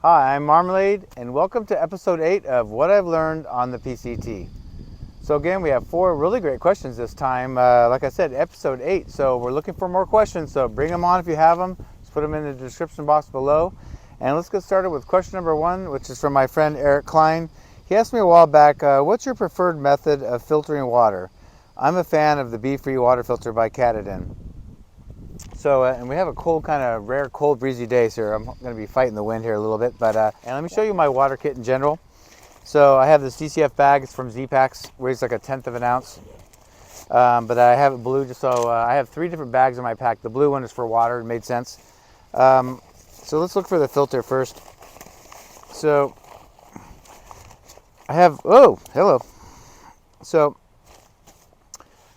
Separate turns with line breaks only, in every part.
Hi, I'm Marmalade, and welcome to episode 8 of What I've Learned on the PCT. So again, we have 4 really great questions this time. Like I said, episode 8, so we're looking for more questions, so bring them on if you have them. Just put them in the description box below. And let's get started with question number 1, which is from my friend Eric Klein. He asked me a while back, what's your preferred method of filtering water? I'm a fan of the Be-Free water filter by Katadyn. So, and we have a cold, kind of rare, cold, breezy day, so I'm going to be fighting the wind here a little bit. But and let me show you my water kit in general. So I have this DCF bag. It's from Z-Packs, weighs like 1/10 of an ounce. But I have it blue, just so I have 3 different bags in my pack. The blue one is for water. It made sense. So let's look for the filter first. So I have, oh, hello. So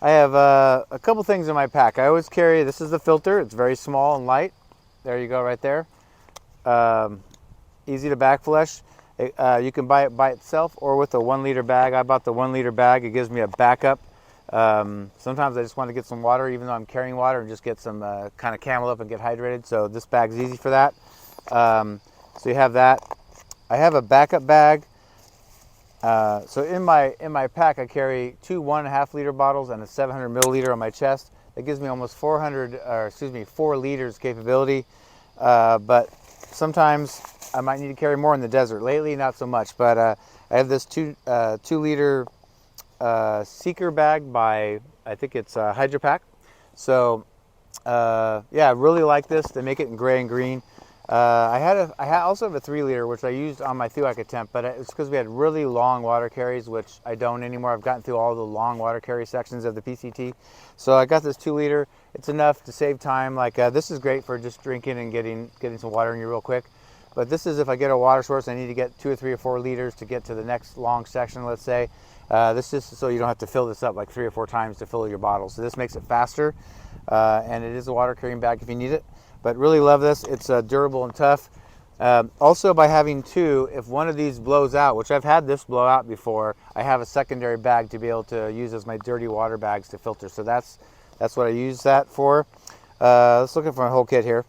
I have a couple things in my pack. I always carry, this is the filter. It's very small and light. There you go, right there. Easy to back flush. You can buy it by itself or with a 1 liter bag. I bought the 1 liter bag. It gives me a backup. Sometimes I just want to get some water, even though I'm carrying water, and just get some kind of camel up and get hydrated. So this bag's easy for that. So you have that. I have a backup bag. So in my pack, I carry 2 1.5 liter bottles and a 700 milliliter on my chest. That gives me almost 4 liters capability. But sometimes I might need to carry more in the desert. Lately, not so much. But I have this 2 liter Seeker bag by, I think it's Hydro Pack. So yeah, I really like this. They make it in gray and green. I also have a 3 liter, which I used on my Thuac attempt, but it's because we had really long water carries, which I don't anymore. I've gotten through all the long water carry sections of the PCT. So I got this 2 liter. It's enough to save time. Like this is great for just drinking and getting some water in you real quick. But this is if I get a water source, I need to get 2 or 3 or 4 liters to get to the next long section, let's say. This is so you don't have to fill this up like 3 or 4 times to fill your bottle. So this makes it faster, and it is a water carrying bag if you need it. But really love this. It's durable and tough. Also, by having 2, if one of these blows out, which I've had this blow out before, I have a secondary bag to be able to use as my dirty water bags to filter. So that's what I use that for. Let's look at my whole kit here.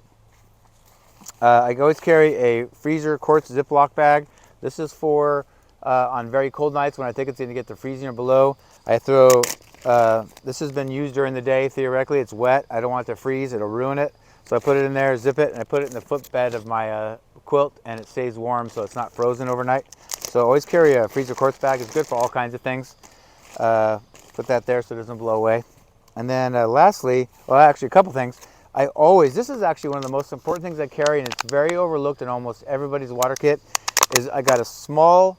I always carry a freezer quartz Ziploc bag. This is for on very cold nights when I think it's going to get to freezing or below. I throw, this has been used during the day, theoretically. It's wet. I don't want it to freeze. It'll ruin it. So I put it in there, zip it, and I put it in the footbed of my quilt, and it stays warm so it's not frozen overnight. So always carry a freezer quartz bag. It's good for all kinds of things. Put that there so it doesn't blow away. And then lastly, well, actually a couple things. This is actually one of the most important things I carry, and it's very overlooked in almost everybody's water kit, is I got a small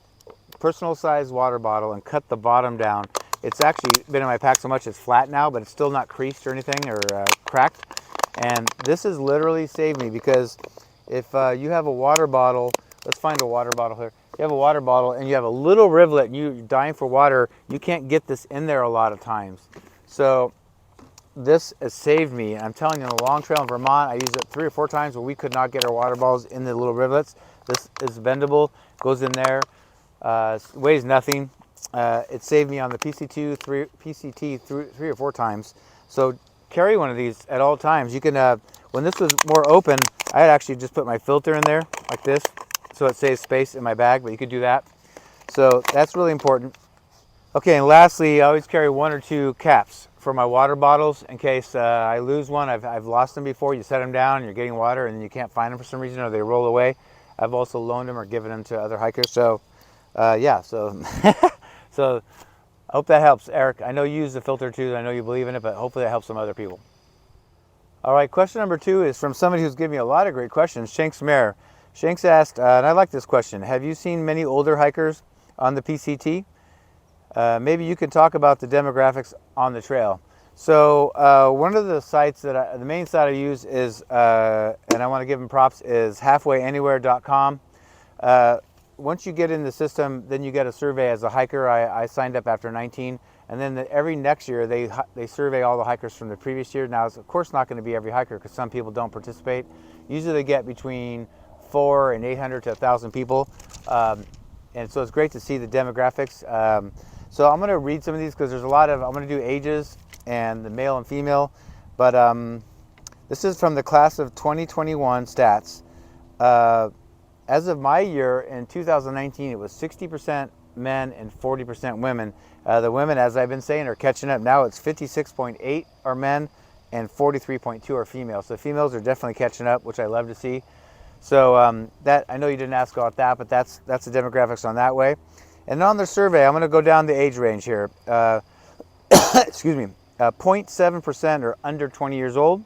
personal size water bottle and cut the bottom down. It's actually been in my pack so much it's flat now, but it's still not creased or anything or cracked. And this has literally saved me, because if you have a water bottle, let's find a water bottle here. You have a water bottle and you have a little rivulet and you're dying for water, you can't get this in there a lot of times. So this has saved me. I'm telling you, on the long trail in Vermont, I used it 3 or 4 times where we could not get our water bottles in the little rivulets. This is bendable, goes in there, weighs nothing. It saved me on the PCT 3 or 4 times. So carry one of these at all times. You can, when this was more open, I had actually just put my filter in there like this, so it saves space in my bag, but you could do that. So that's really important. Okay, and lastly, I always carry 1 or 2 caps for my water bottles in case I lose one. I've lost them before. You set them down and you're getting water and you can't find them for some reason, or they roll away. I've also loaned them or given them to other hikers. So yeah, so so I hope that helps, Eric. I know you use the filter too. I know you believe in it, but hopefully that helps some other people. All right, question number 2 is from somebody who's given me a lot of great questions, Shanks Mayer. Shanks asked, and I like this question, have you seen many older hikers on the PCT? Maybe you can talk about the demographics on the trail. So one of the sites that the main site I use is, and I want to give them props, is halfwayanywhere.com. Once you get in the system, then you get a survey as a hiker. I signed up after 19, and then every next year they survey all the hikers from the previous year. Now, it's of course not going to be every hiker because some people don't participate. Usually they get between 400 and 800 to 1,000 people, and so it's great to see the demographics. So I'm going to read some of these because there's a lot of, I'm going to do ages and the male and female, but this is from the class of 2021 stats. as of my year in 2019, it was 60% men and 40% women. The women, as I've been saying, are catching up. Now it's 56.8 are men and 43.2 are females. So females are definitely catching up, which I love to see. So that, I know you didn't ask about that, but that's the demographics on that way. And on the survey, I'm going to go down the age range here. Excuse me. 0.7% are under 20 years old.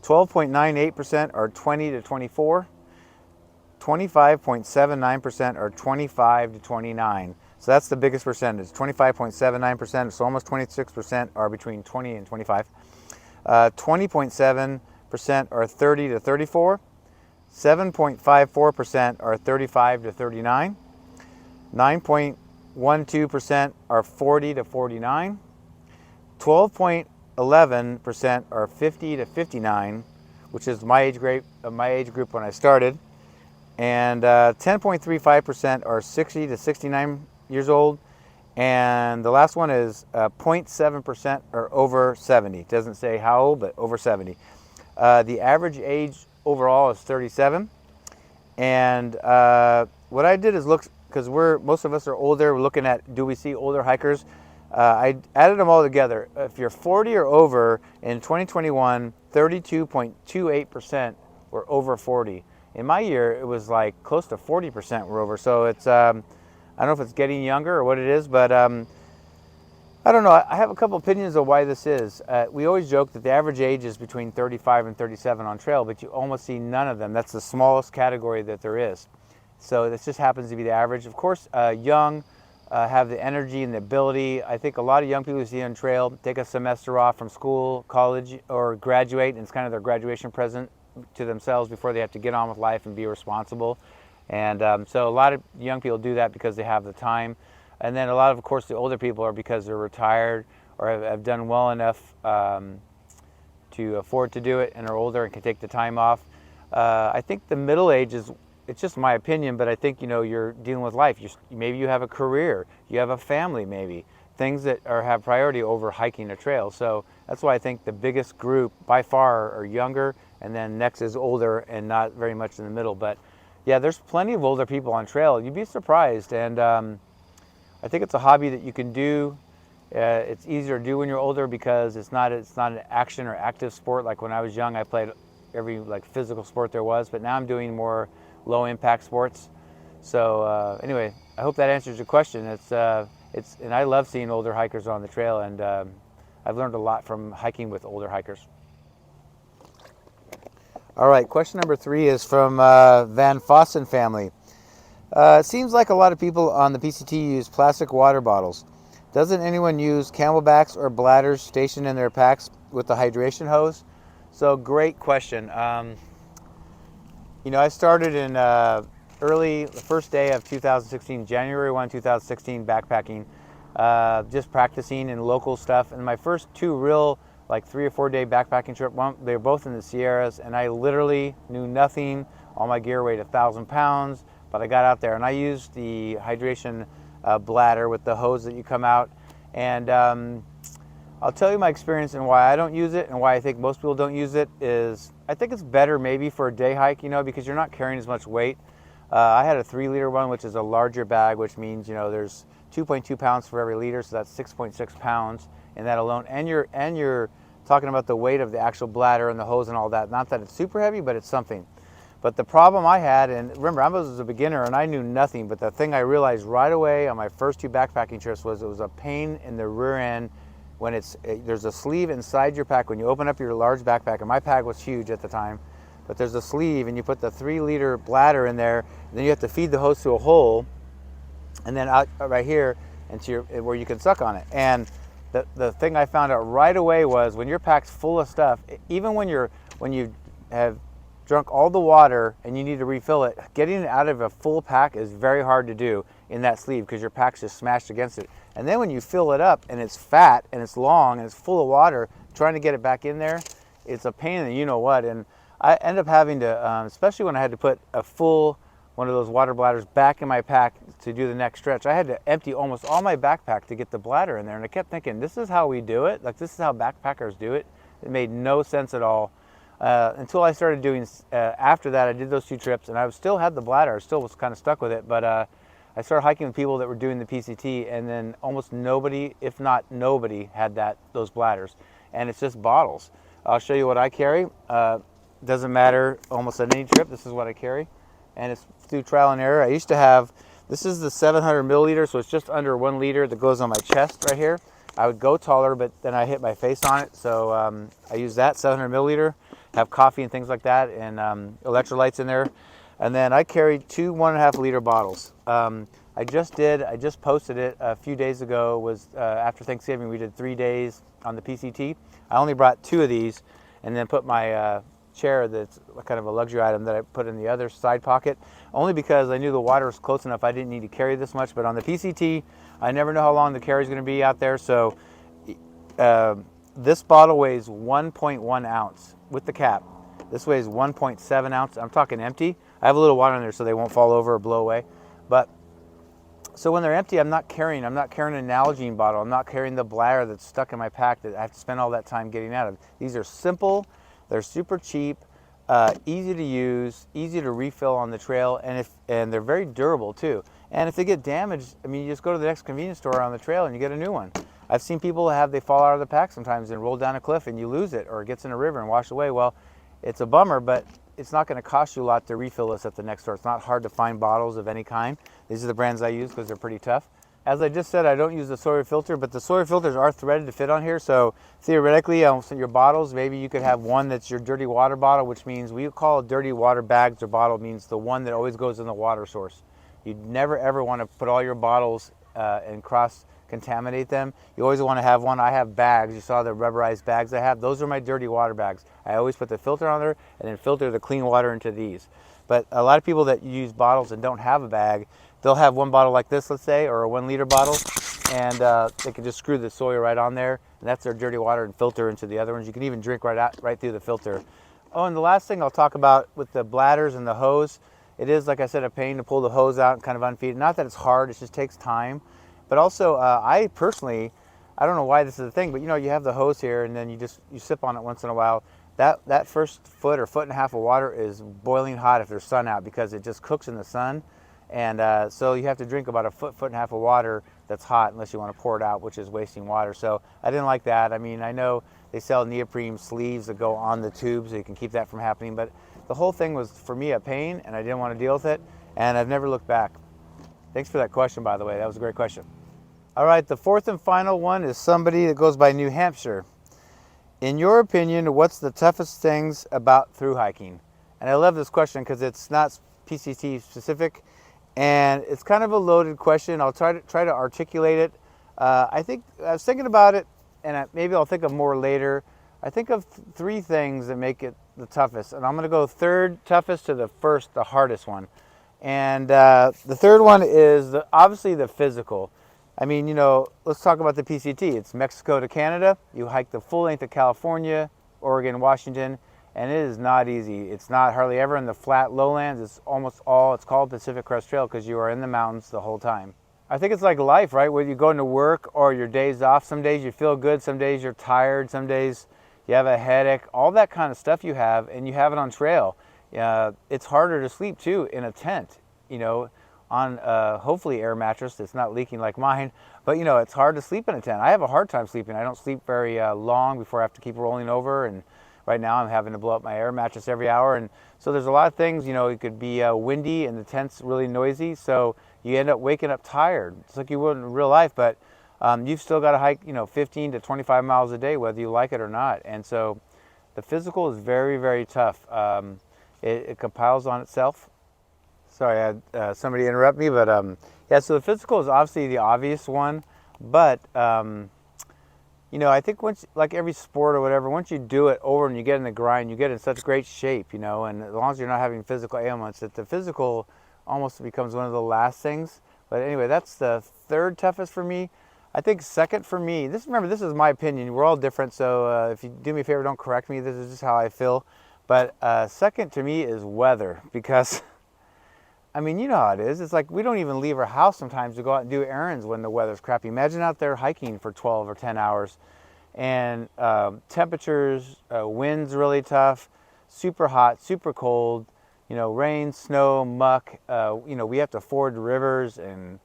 12.98% are 20 to 24. 25.79% are 25 to 29. So that's the biggest percentage. 25.79%, so almost 26% are between 20 and 25. 20.7% are 30 to 34. 7.54% are 35 to 39. 9.12% are 40 to 49. 12.11% are 50 to 59, which is my age group when I started. And 10.35% are 60 to 69 years old. And the last one is 0.7% are over 70. It doesn't say how old, but over 70. The average age overall is 37. And what I did is look, because most of us are older, we're looking at, do we see older hikers? I added them all together. If you're 40 or over, in 2021, 32.28% were over 40. In my year, it was like close to 40% were over. So it's, I don't know if it's getting younger or what it is, but I don't know. I have a couple opinions of why this is. We always joke that the average age is between 35 and 37 on trail, but you almost see none of them. That's the smallest category that there is. So this just happens to be the average. Of course, young, have the energy and the ability. I think a lot of young people who see on trail take a semester off from school, college, or graduate, and it's kind of their graduation present to themselves before they have to get on with life and be responsible. And so a lot of young people do that because they have the time. And then a lot of course, the older people are because they're retired or have done well enough to afford to do it and are older and can take the time off. I think the middle age is, it's just my opinion, but I think, you know, you're dealing with life. Maybe you have a career, you have a family, maybe things that have priority over hiking a trail. So that's why I think the biggest group by far are younger, and then next is older and not very much in the middle. But yeah, there's plenty of older people on trail. You'd be surprised. And I think it's a hobby that you can do. It's easier to do when you're older because it's not an action or active sport. Like when I was young, I played every physical sport there was, but now I'm doing more low impact sports. So anyway, I hope that answers your question. And I love seeing older hikers on the trail, and I've learned a lot from hiking with older hikers. All right, question number 3 is from Van Fossen family. It seems like a lot of people on the PCT use plastic water bottles. Doesn't anyone use camelbacks or bladders stationed in their packs with the hydration hose? So great question. You know, I started in the first day of 2016, January 1, 2016, backpacking, just practicing in local stuff. And my first 2 real 3 or 4 day backpacking trip, they were both in the Sierras, and I literally knew nothing. All my gear weighed 1,000 pounds, but I got out there and I used the hydration bladder with the hose that you come out. And I'll tell you my experience and why I don't use it and why I think most people don't use it is, I think it's better maybe for a day hike, you know, because you're not carrying as much weight. I had a 3-liter one, which is a larger bag, which means, you know, there's 2.2 pounds for every liter, so that's 6.6 pounds in that alone. And you're talking about the weight of the actual bladder and the hose and all that. Not that it's super heavy, but it's something. But the problem I had, and remember, I was a beginner and I knew nothing, but the thing I realized right away on my first 2 backpacking trips was it was a pain in the rear end when there's a sleeve inside your pack. When you open up your large backpack, and my pack was huge at the time, but there's a sleeve and you put the 3-liter bladder in there, and then you have to feed the hose to a hole, and then out right here into where you can suck on it. And the thing I found out right away was when your pack's full of stuff, even when you have drunk all the water and you need to refill it, getting it out of a full pack is very hard to do in that sleeve because your pack's just smashed against it. And then when you fill it up and it's fat and it's long and it's full of water, trying to get it back in there, it's a pain in the you know what. And I end up having to, especially when I had to put a full one of those water bladders back in my pack to do the next stretch, I had to empty almost all my backpack to get the bladder in there. And I kept thinking, this is how we do it? Like, this is how backpackers do it? It made no sense at all. until I started doing, after that I did those 2 trips, and I still had the bladder, I still was kind of stuck with it, but I started hiking with people that were doing the PCT, and then almost nobody, if not nobody, had those bladders, and it's just bottles. I'll show you what I carry. Doesn't matter, almost on any trip, this is what I carry, and it's through trial and error. I used to have, this is the 700 milliliter, so it's just under 1 liter that goes on my chest right here. I would go taller, but then I hit my face on it, so I use that 700 milliliter, have coffee and things like that, and electrolytes in there. And then I carry 2 1.5 liter bottles. I just posted it a few days ago, was after Thanksgiving, we did 3 days on the PCT. I only brought 2 of these, and then put my chair that's kind of a luxury item that I put in the other side pocket, only because I knew the water was close enough I didn't need to carry this much. But on the PCT, I never know how long the carry is going to be out there, so this bottle weighs 1.1 ounce with the cap. This weighs 1.7 ounce. I'm talking empty. I have a little water in there so they won't fall over or blow away. But so when they're empty, I'm not carrying an Nalgene bottle. I'm not carrying the bladder that's stuck in my pack that I have to spend all that time getting out of. These are simple. They're super cheap, easy to use, easy to refill on the trail, and they're very durable too. And if they get damaged, I mean, you just go to the next convenience store on the trail and you get a new one. I've seen people they fall out of the pack sometimes and roll down a cliff and you lose it, or it gets in a river and washed away. Well, it's a bummer, but it's not going to cost you a lot to refill this at the next store. It's not hard to find bottles of any kind. These are the brands I use because they're pretty tough. As I just said, I don't use the Sawyer filter, but the Sawyer filters are threaded to fit on here. So theoretically, your bottles, maybe you could have one that's your dirty water bottle, which means we call dirty water bags or bottle means the one that always goes in the water source. You'd never ever want to put all your bottles and cross-contaminate them. You always want to have one. I have bags. You saw the rubberized bags I have. Those are my dirty water bags. I always put the filter on there and then filter the clean water into these. But a lot of people that use bottles and don't have a bag, they'll have one bottle like this, let's say, or a 1 liter bottle, and they can just screw the Sawyer right on there, and that's their dirty water, and filter into the other ones. You can even drink right through the filter. Oh, and the last thing I'll talk about with the bladders and the hose, it is, like I said, a pain to pull the hose out and kind of unfeed it. Not that it's hard, it just takes time. But also, I personally, I don't know why this is a thing, but you have the hose here, and then you sip on it once in a while. That first foot or foot and a half of water is boiling hot if there's sun out, because it just cooks in the sun. And so you have to drink about a foot and a half of water that's hot, unless you want to pour it out, which is wasting water. So I didn't like that. I mean, I know they sell neoprene sleeves that go on the tube so you can keep that from happening, but the whole thing was, for me, a pain, and I didn't want to deal with it, and I've never looked back. Thanks for that question, by the way. That was a great question. All right, the fourth and final one is somebody that goes by New Hampshire. In your opinion, what's the toughest things about thru hiking? And I love this question because it's not PCT specific, and it's kind of a loaded question. I'll try to articulate it. I was thinking about it, and maybe I'll think of more later. I think of 3 things that make it the toughest, and I'm going to go third toughest to the first, the hardest one. And the third one is obviously the physical. I mean, let's talk about the PCT. It's Mexico to Canada. You hike the full length of California, Oregon, Washington, and it is not easy. It's not hardly ever in the flat lowlands. It's almost all, it's called Pacific Crest Trail because you are in the mountains the whole time. I think it's like life, right? Whether you go into work or your days off, some days you feel good, some days you're tired, some days you have a headache, all that kind of stuff you have, and you have it on trail. It's harder to sleep too in a tent, on hopefully air mattress that's not leaking like mine, but it's hard to sleep in a tent. I have a hard time sleeping. I don't sleep very long before I have to keep rolling over, and right now I'm having to blow up my air mattress every hour. And so there's a lot of things, it could be windy and the tent's really noisy, so you end up waking up tired. It's like you would in real life, but you've still got to hike 15 to 25 miles a day whether you like it or not. And so the physical is very, very tough. It compiles on itself. Sorry, I had somebody interrupt me, but yeah, so the physical is obviously the obvious one, but I think once, like every sport or whatever, once you do it over and you get in the grind, you get in such great shape, and as long as you're not having physical ailments, that the physical almost becomes one of the last things. But anyway, that's the third toughest for me. I think second for me, remember, this is my opinion. We're all different, so if you do me a favor, don't correct me. This is just how I feel. But second to me is weather, because I mean, you know how it is. It's like we don't even leave our house sometimes to go out and do errands when the weather's crappy. Imagine out there hiking for 12 or 10 hours. And temperatures, winds really tough. super hot, super cold, rain, snow, muck. We have to ford rivers, and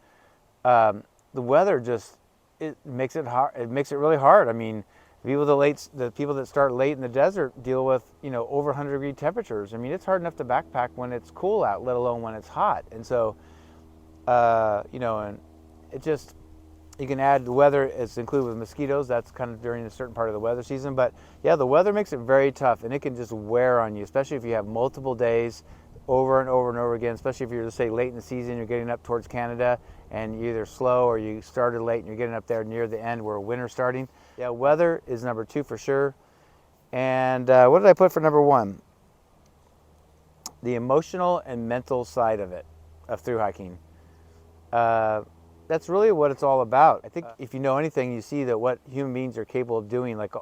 the weather just, it makes it hard. It makes it really hard. I mean, the people that start late in the desert deal with over 100-degree temperatures. I mean, it's hard enough to backpack when it's cool out, let alone when it's hot. And so, and it just, you can add the weather. It's included with mosquitoes. That's kind of during a certain part of the weather season. But yeah, the weather makes it very tough, and it can just wear on you, especially if you have multiple days over and over and over again, especially if you're, to say, late in the season, you're getting up towards Canada, and you're either slow or you started late and you're getting up there near the end where winter's starting. Yeah, weather is number 2 for sure. And what did I put for number 1? The emotional and mental side of it, of thru hiking. That's really what it's all about. I think if you know anything, you see that what human beings are capable of doing, like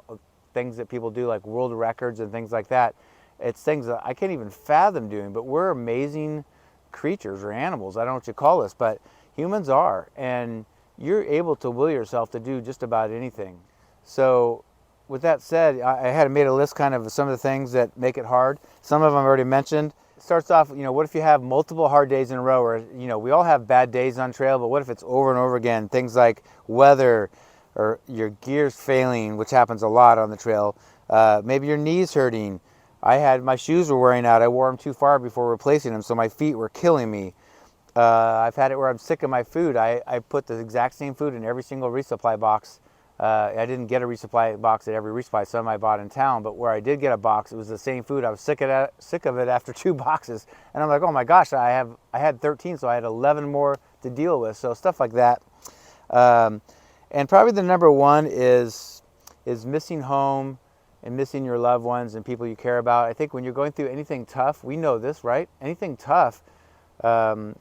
things that people do, like world records and things like that. It's things that I can't even fathom doing, but we're amazing creatures or animals. I don't know what you call us, but humans are. And you're able to will yourself to do just about anything. So with that said, I had made a list kind of some of the things that make it hard. Some of them I already mentioned. It starts off, what if you have multiple hard days in a row, or, we all have bad days on trail, but what if it's over and over again? Things like weather, or your gear's failing, which happens a lot on the trail. Maybe your knees hurting. My shoes were wearing out. I wore them too far before replacing them, so my feet were killing me. I've had it where I'm sick of my food. I put the exact same food in every single resupply box. I didn't get a resupply box at every resupply, some I bought in town, but where I did get a box, it was the same food. I was sick of it after 2 boxes. And I'm like, oh my gosh, I had 13, so I had 11 more to deal with. So stuff like that. And probably the number 1 is missing home and missing your loved ones and people you care about. I think when you're going through anything tough, we know this, right? Anything tough,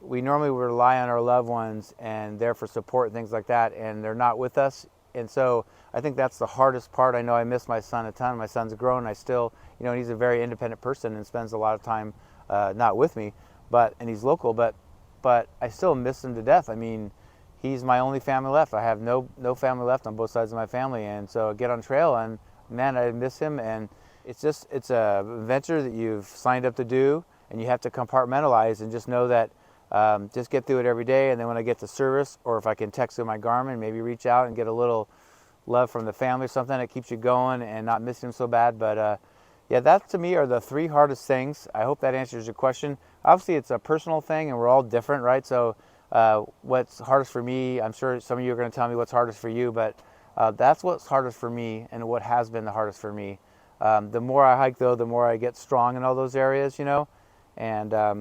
we normally rely on our loved ones and there for support and things like that, and they're not with us. And so I think that's the hardest part. I know I miss my son a ton. My son's grown. I still, he's a very independent person and spends a lot of time not with me, and he's local, but I still miss him to death. I mean, he's my only family left. I have no family left on both sides of my family, and so I get on trail and man, I miss him. And it's a venture that you've signed up to do, and you have to compartmentalize and just know that just get through it every day. And then when I get to service, or if I can text with my Garmin, maybe reach out and get a little love from the family or something that keeps you going and not missing him so bad. But yeah, that to me are the 3 hardest things. I hope that answers your question. Obviously, it's a personal thing and we're all different, right? So what's hardest for me, I'm sure some of you are going to tell me what's hardest for you, but that's what's hardest for me and what has been the hardest for me. The more I hike, though, the more I get strong in all those areas, and I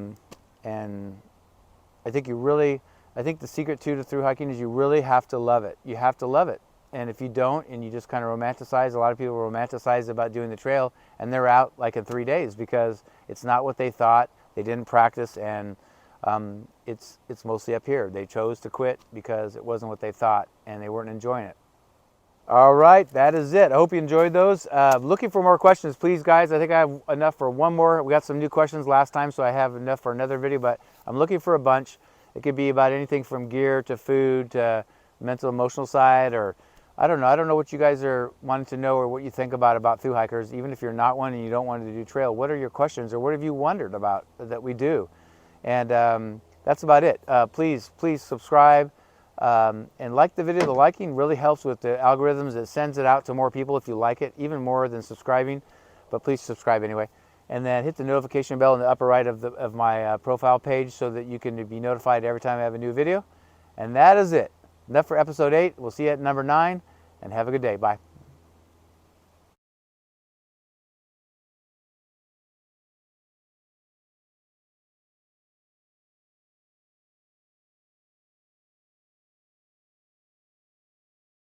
think the secret to thru hiking is you really have to love it. You have to love it. And if you don't, and you just kind of romanticize, a lot of people romanticize about doing the trail, and they're out like in 3 days because it's not what they thought. They didn't practice, and it's mostly up here. They chose to quit because it wasn't what they thought, and they weren't enjoying it. All right, that is it. I hope you enjoyed those. Looking for more questions, please, guys. I think I have enough for one more. We got some new questions last time, so I have enough for another video, but I'm looking for a bunch. It could be about anything from gear to food to mental, emotional side, or I don't know. I don't know what you guys are wanting to know or what you think about thru hikers. Even if you're not one and you don't want to do trail, what are your questions or what have you wondered about that we do? And that's about it. Please subscribe. And like the video. The liking really helps with the algorithms. It sends it out to more people if you like it, even more than subscribing, but please subscribe anyway. And then hit the notification bell in the upper right of my profile page so that you can be notified every time I have a new video. And that is it. Enough for episode 8. We'll see you at number 9, and have a good day. Bye.